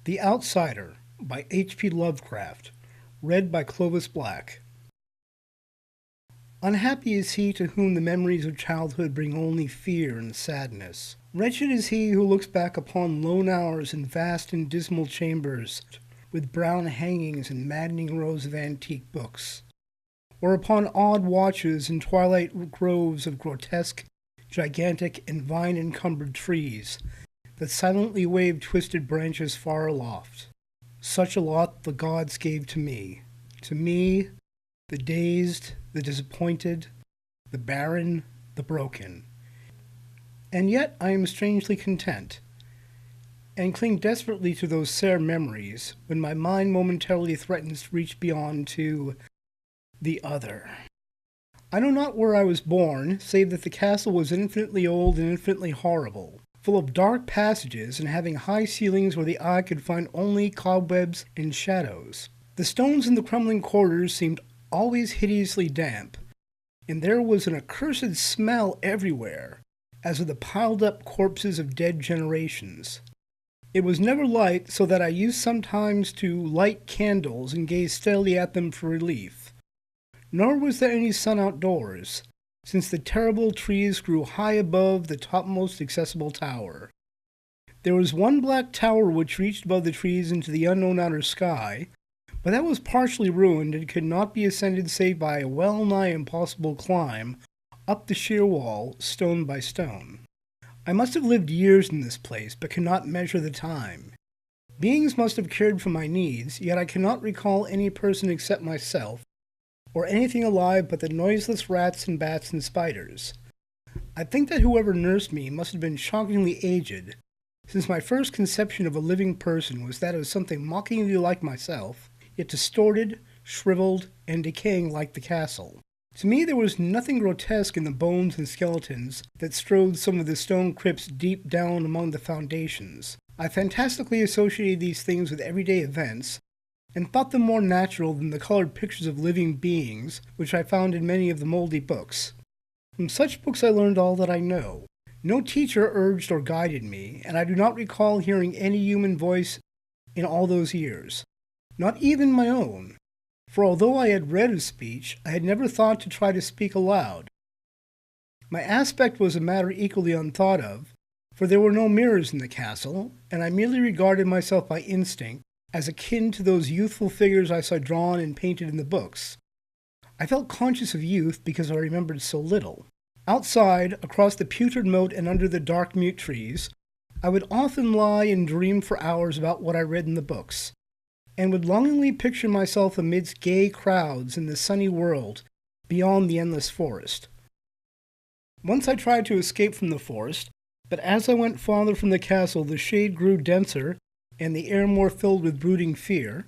The Outsider by H.P. Lovecraft, read by Clovis Black. Unhappy is he to whom the memories of childhood bring only fear and sadness. Wretched is he who looks back upon lone hours in vast and dismal chambers with brown hangings and maddening rows of antique books, or upon odd watches in twilight groves of grotesque, gigantic, and vine-encumbered trees that silently waved twisted branches far aloft. Such a lot the gods gave to me, the dazed, the disappointed, the barren, the broken. And yet I am strangely content, and cling desperately to those sere memories when my mind momentarily threatens to reach beyond to the other. I know not where I was born, save that the castle was infinitely old and infinitely horrible, full of dark passages and having high ceilings where the eye could find only cobwebs and shadows. The stones in the crumbling corridors seemed always hideously damp, and there was an accursed smell everywhere, as of the piled-up corpses of dead generations. It was never light, so that I used sometimes to light candles and gaze steadily at them for relief. Nor was there any sun outdoors, since the terrible trees grew high above the topmost accessible tower. There was one black tower which reached above the trees into the unknown outer sky, but that was partially ruined and could not be ascended save by a well-nigh impossible climb up the sheer wall, stone by stone. I must have lived years in this place, but cannot measure the time. Beings must have cared for my needs, yet I cannot recall any person except myself, or anything alive but the noiseless rats and bats and spiders. I think that whoever nursed me must have been shockingly aged, since my first conception of a living person was that of something mockingly like myself, yet distorted, shriveled, and decaying like the castle. To me there was nothing grotesque in the bones and skeletons that strewed some of the stone crypts deep down among the foundations. I fantastically associated these things with everyday events, and thought them more natural than the colored pictures of living beings which I found in many of the moldy books. From such books I learned all that I know. No teacher urged or guided me, and I do not recall hearing any human voice in all those years, not even my own, for although I had read of speech, I had never thought to try to speak aloud. My aspect was a matter equally unthought of, for there were no mirrors in the castle, and I merely regarded myself by instinct as akin to those youthful figures I saw drawn and painted in the books. I felt conscious of youth because I remembered so little. Outside, across the putrid moat and under the dark mute trees, I would often lie and dream for hours about what I read in the books, and would longingly picture myself amidst gay crowds in the sunny world beyond the endless forest. Once I tried to escape from the forest, but as I went farther from the castle the shade grew denser and the air more filled with brooding fear,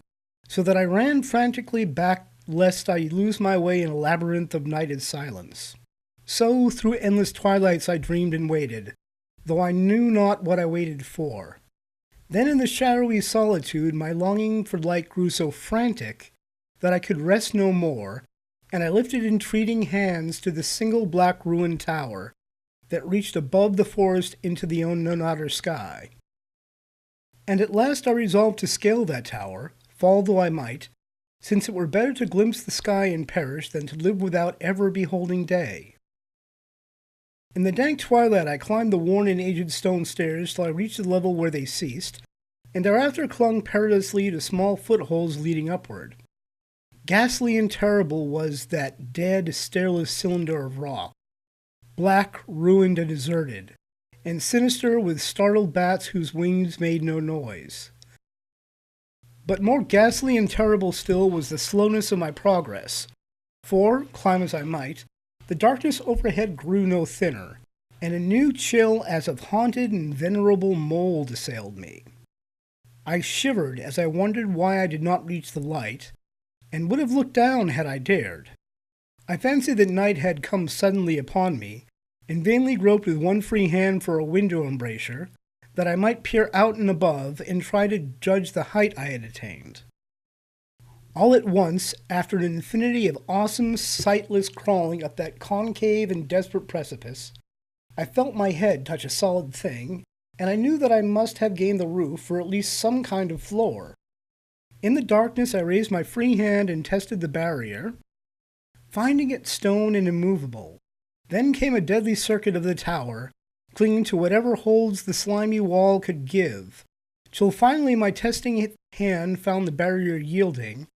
so that I ran frantically back lest I lose my way in a labyrinth of nighted silence. So through endless twilights I dreamed and waited, though I knew not what I waited for. Then in the shadowy solitude my longing for light grew so frantic that I could rest no more, and I lifted entreating hands to the single black ruined tower that reached above the forest into the unknown outer sky. And at last I resolved to scale that tower, fall though I might, since it were better to glimpse the sky and perish than to live without ever beholding day. In the dank twilight I climbed the worn and aged stone stairs till I reached the level where they ceased, and thereafter clung perilously to small footholds leading upward. Ghastly and terrible was that dead, stairless cylinder of rock, black, ruined, and deserted, and sinister with startled bats whose wings made no noise. But more ghastly and terrible still was the slowness of my progress, for, climb as I might, the darkness overhead grew no thinner, and a new chill as of haunted and venerable mold assailed me. I shivered as I wondered why I did not reach the light, and would have looked down had I dared. I fancied that night had come suddenly upon me, and vainly groped with one free hand for a window embrasure, that I might peer out and above and try to judge the height I had attained. All at once, after an infinity of awesome, sightless crawling up that concave and desperate precipice, I felt my head touch a solid thing, and I knew that I must have gained the roof or at least some kind of floor. In the darkness, I raised my free hand and tested the barrier, finding it stone and immovable. Then came a deadly circuit of the tower, clinging to whatever holds the slimy wall could give, till finally my testing hand found the barrier yielding,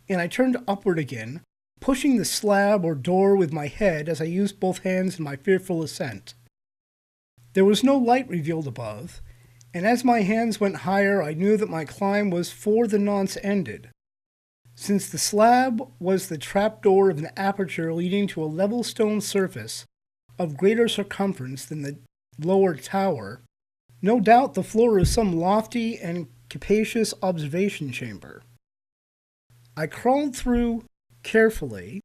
and I turned upward again, pushing the slab or door with my head as I used both hands in my fearful ascent. There was no light revealed above, and as my hands went higher I knew that my climb was for the nonce ended. Since the slab was the trapdoor of an aperture leading to a level stone surface of greater circumference than the lower tower, no doubt the floor is some lofty and capacious observation chamber. I crawled through carefully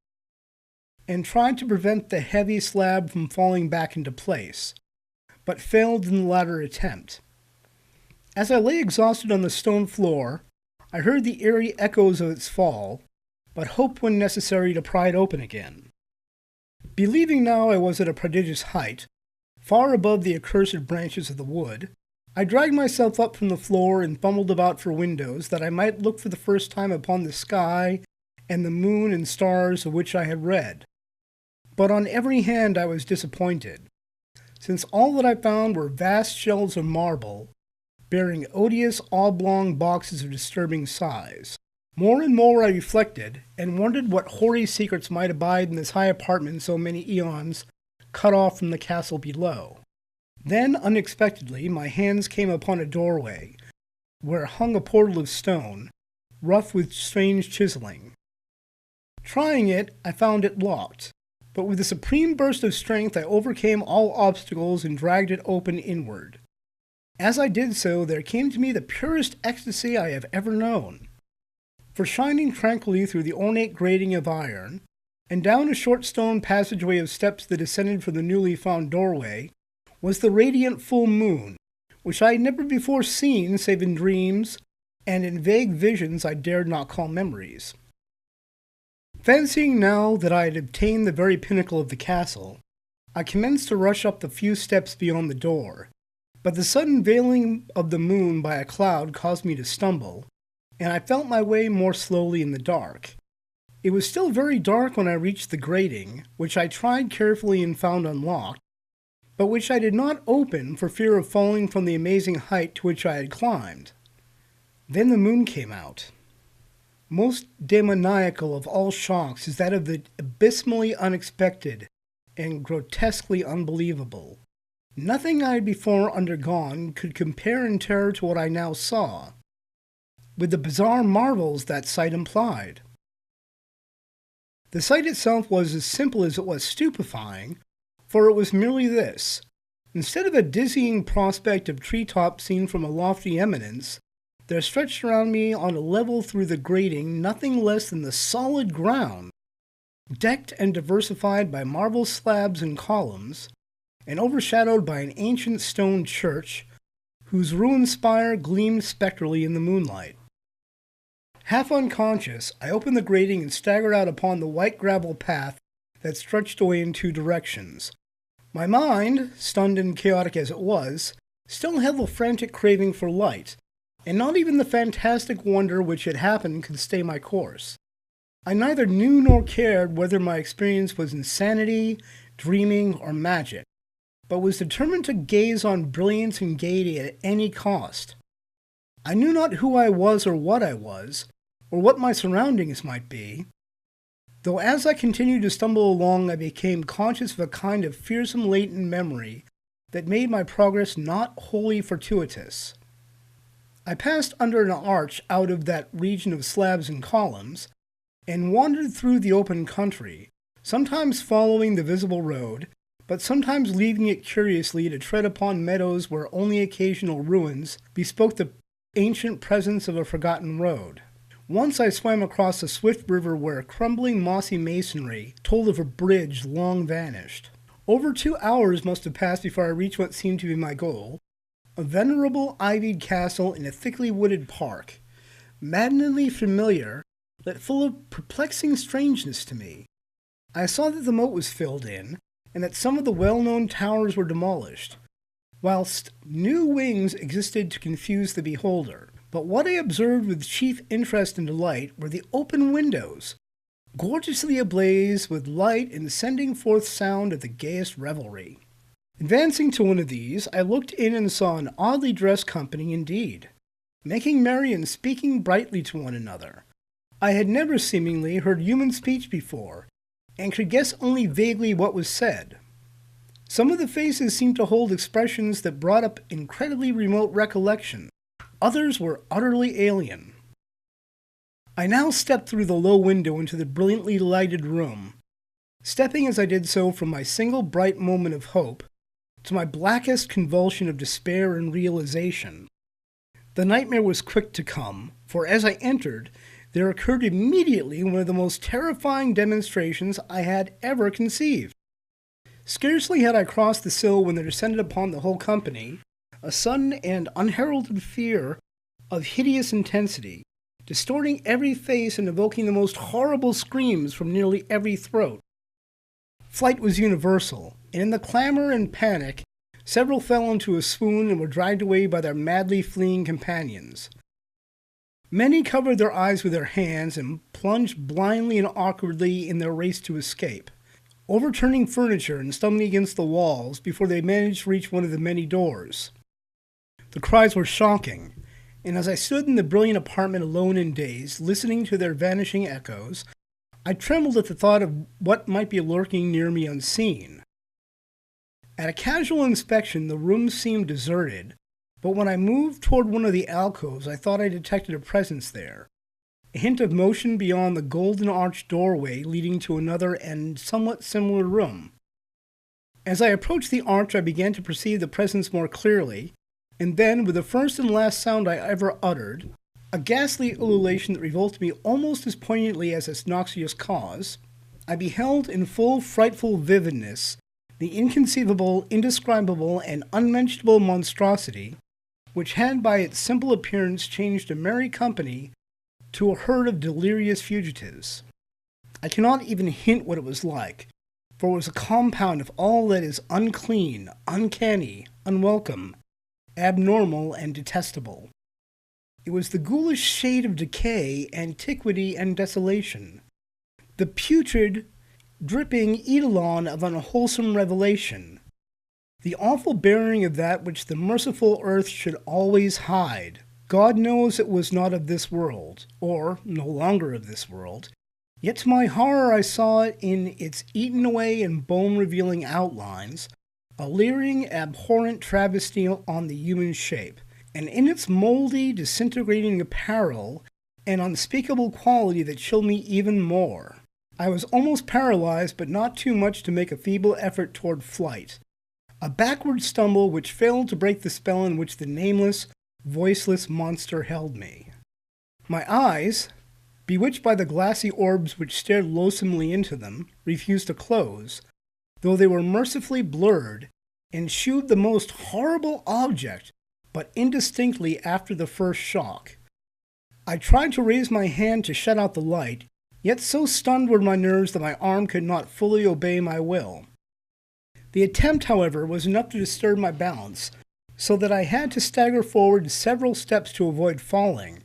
and tried to prevent the heavy slab from falling back into place, but failed in the latter attempt. As I lay exhausted on the stone floor, I heard the eerie echoes of its fall, but hoped when necessary to pry it open again. Believing now I was at a prodigious height, far above the accursed branches of the wood, I dragged myself up from the floor and fumbled about for windows that I might look for the first time upon the sky and the moon and stars of which I had read. But on every hand I was disappointed, since all that I found were vast shelves of marble, bearing odious oblong boxes of disturbing size. More and more I reflected, and wondered what hoary secrets might abide in this high apartment so many eons cut off from the castle below. Then, unexpectedly, my hands came upon a doorway, where hung a portal of stone, rough with strange chiseling. Trying it, I found it locked, but with a supreme burst of strength I overcame all obstacles and dragged it open inward. As I did so, there came to me the purest ecstasy I have ever known. For shining tranquilly through the ornate grating of iron, and down a short stone passageway of steps that descended from the newly found doorway, was the radiant full moon, which I had never before seen save in dreams, and in vague visions I dared not call memories. Fancying now that I had obtained the very pinnacle of the castle, I commenced to rush up the few steps beyond the door, but the sudden veiling of the moon by a cloud caused me to stumble, and I felt my way more slowly in the dark. It was still very dark when I reached the grating, which I tried carefully and found unlocked, but which I did not open for fear of falling from the amazing height to which I had climbed. Then the moon came out. Most demoniacal of all shocks is that of the abysmally unexpected and grotesquely unbelievable. Nothing I had before undergone could compare in terror to what I now saw, with the bizarre marvels that sight implied. The sight itself was as simple as it was stupefying, for it was merely this. Instead of a dizzying prospect of treetops seen from a lofty eminence, there stretched around me on a level through the grating nothing less than the solid ground, decked and diversified by marble slabs and columns, and overshadowed by an ancient stone church, whose ruined spire gleamed spectrally in the moonlight. Half unconscious, I opened the grating and staggered out upon the white gravel path that stretched away in two directions. My mind, stunned and chaotic as it was, still held a frantic craving for light, and not even the fantastic wonder which had happened could stay my course. I neither knew nor cared whether my experience was insanity, dreaming, or magic, but was determined to gaze on brilliance and gaiety at any cost. I knew not who I was or what my surroundings might be, though as I continued to stumble along I became conscious of a kind of fearsome latent memory that made my progress not wholly fortuitous. I passed under an arch out of that region of slabs and columns, and wandered through the open country, sometimes following the visible road, but sometimes leaving it curiously to tread upon meadows where only occasional ruins bespoke the ancient presence of a forgotten road. Once I swam across a swift river where crumbling mossy masonry told of a bridge long vanished. Over 2 hours must have passed before I reached what seemed to be my goal, a venerable ivied castle in a thickly wooded park, maddeningly familiar, yet full of perplexing strangeness to me. I saw that the moat was filled in, and that some of the well-known towers were demolished. whilst new wings existed to confuse the beholder. But what I observed with chief interest and delight were the open windows, gorgeously ablaze with light and sending forth sound of the gayest revelry. Advancing to one of these, I looked in and saw an oddly dressed company indeed, making merry and speaking brightly to one another. I had never seemingly heard human speech before, and could guess only vaguely what was said. Some of the faces seemed to hold expressions that brought up incredibly remote recollection. Others were utterly alien. I now stepped through the low window into the brilliantly lighted room, stepping as I did so from my single bright moment of hope to my blackest convulsion of despair and realization. The nightmare was quick to come, for as I entered, there occurred immediately one of the most terrifying demonstrations I had ever conceived. Scarcely had I crossed the sill when there descended upon the whole company a sudden and unheralded fear of hideous intensity, distorting every face and evoking the most horrible screams from nearly every throat. Flight was universal, and in the clamor and panic, several fell into a swoon and were dragged away by their madly fleeing companions. Many covered their eyes with their hands and plunged blindly and awkwardly in their race to escape, overturning furniture and stumbling against the walls before they managed to reach one of the many doors. The cries were shocking, and as I stood in the brilliant apartment alone and dazed, listening to their vanishing echoes, I trembled at the thought of what might be lurking near me unseen. At a casual inspection, the room seemed deserted, but when I moved toward one of the alcoves, I thought I detected a presence there, a hint of motion beyond the golden arched doorway leading to another and somewhat similar room. As I approached the arch, I began to perceive the presence more clearly, and then, with the first and last sound I ever uttered, a ghastly ululation that revolted me almost as poignantly as its noxious cause, I beheld in full frightful vividness the inconceivable, indescribable, and unmentionable monstrosity which had by its simple appearance changed a merry company to a herd of delirious fugitives. I cannot even hint what it was like, for it was a compound of all that is unclean, uncanny, unwelcome, abnormal, and detestable. It was the ghoulish shade of decay, antiquity, and desolation, the putrid, dripping eidolon of unwholesome revelation, the awful bearing of that which the merciful earth should always hide. God knows it was not of this world, or no longer of this world, yet to my horror I saw it in its eaten-away and bone-revealing outlines, a leering, abhorrent travesty on the human shape, and in its moldy, disintegrating apparel, an unspeakable quality that chilled me even more. I was almost paralyzed, but not too much to make a feeble effort toward flight, a backward stumble which failed to break the spell in which the nameless, voiceless monster held me. My eyes, bewitched by the glassy orbs which stared loathsomely into them, refused to close, though they were mercifully blurred, and shewed the most horrible object, but indistinctly after the first shock. I tried to raise my hand to shut out the light, yet so stunned were my nerves that my arm could not fully obey my will. The attempt, however, was enough to disturb my balance, so that I had to stagger forward several steps to avoid falling.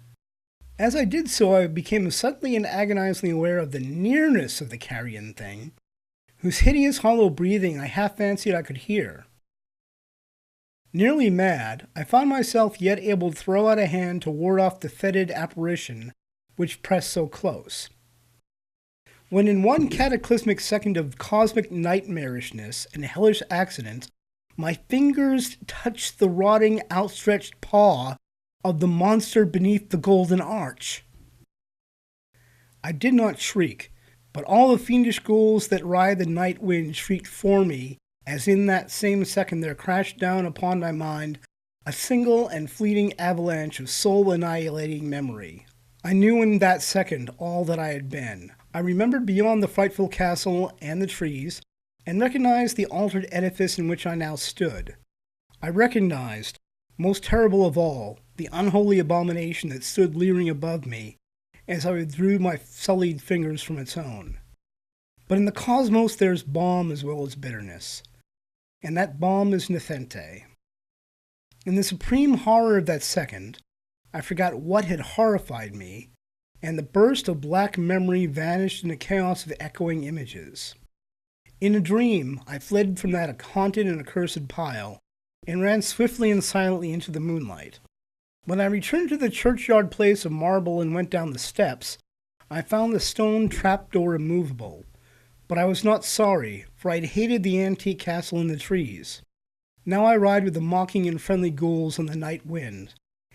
As I did so, I became suddenly and agonizingly aware of the nearness of the carrion thing, whose hideous hollow breathing I half fancied I could hear. Nearly mad, I found myself yet able to throw out a hand to ward off the fetid apparition which pressed so close. When in one cataclysmic second of cosmic nightmarishness and hellish accident, my fingers touched the rotting, outstretched paw of the monster beneath the golden arch. I did not shriek, but all the fiendish ghouls that ride the night wind shrieked for me, as in that same second there crashed down upon my mind a single and fleeting avalanche of soul-annihilating memory. I knew in that second all that I had been. I remembered beyond the frightful castle and the trees, and recognized the altered edifice in which I now stood. I recognized, most terrible of all, the unholy abomination that stood leering above me, as I withdrew my sullied fingers from its own. But in the cosmos there's balm as well as bitterness, and that balm is Nepenthe. In the supreme horror of that second, I forgot what had horrified me, and the burst of black memory vanished in a chaos of echoing images. In a dream, I fled from that haunted and accursed pile, and ran swiftly and silently into the moonlight. When I returned to the churchyard place of marble and went down the steps, I found the stone trapdoor immovable. But I was not sorry, for I'd hated the antique castle in the trees. Now I ride with the mocking and friendly ghouls on the night wind,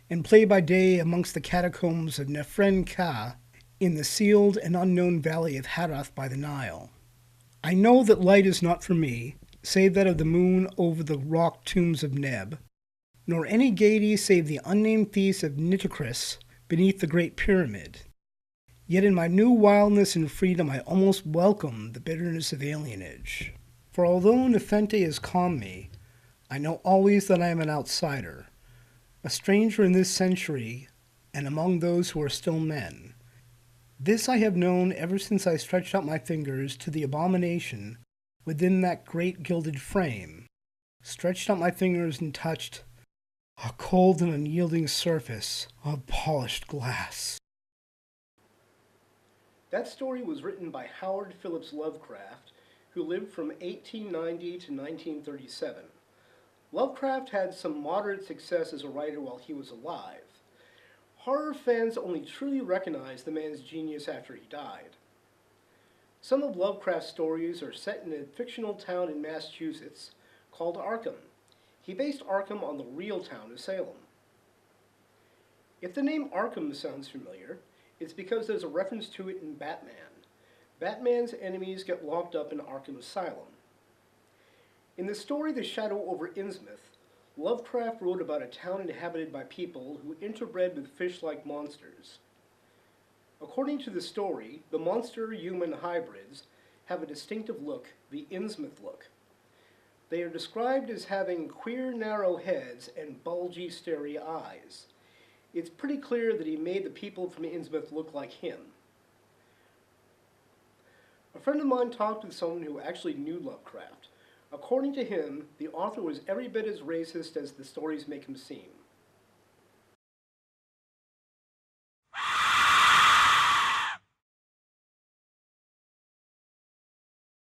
and play by day amongst the catacombs of Nefren Ka in the sealed and unknown valley of Harath by the Nile. I know that light is not for me, save that of the moon over the rock tombs of Neb, nor any gaiety save the unnamed feast of Nitocris beneath the Great Pyramid. Yet in my new wildness and freedom I almost welcome the bitterness of alienage. For although Nepenthe has calmed me, I know always that I am an outsider, a stranger in this century and among those who are still men. This I have known ever since I stretched out my fingers to the abomination within that great gilded frame, stretched out my fingers and touched a cold and unyielding surface of polished glass. That story was written by Howard Phillips Lovecraft, who lived from 1890 to 1937. Lovecraft had some moderate success as a writer while he was alive. Horror fans only truly recognized the man's genius after he died. Some of Lovecraft's stories are set in a fictional town in Massachusetts called Arkham. He based Arkham on the real town of Salem. If the name Arkham sounds familiar, it's because there's a reference to it in Batman. Batman's enemies get locked up in Arkham Asylum. In the story The Shadow over Innsmouth, Lovecraft wrote about a town inhabited by people who interbred with fish-like monsters. According to the story, the monster-human hybrids have a distinctive look, the Innsmouth look. They are described as having queer, narrow heads and bulgy, starry eyes. It's pretty clear that he made the people from Innsmouth look like him. A friend of mine talked with someone who actually knew Lovecraft. According to him, the author was every bit as racist as the stories make him seem.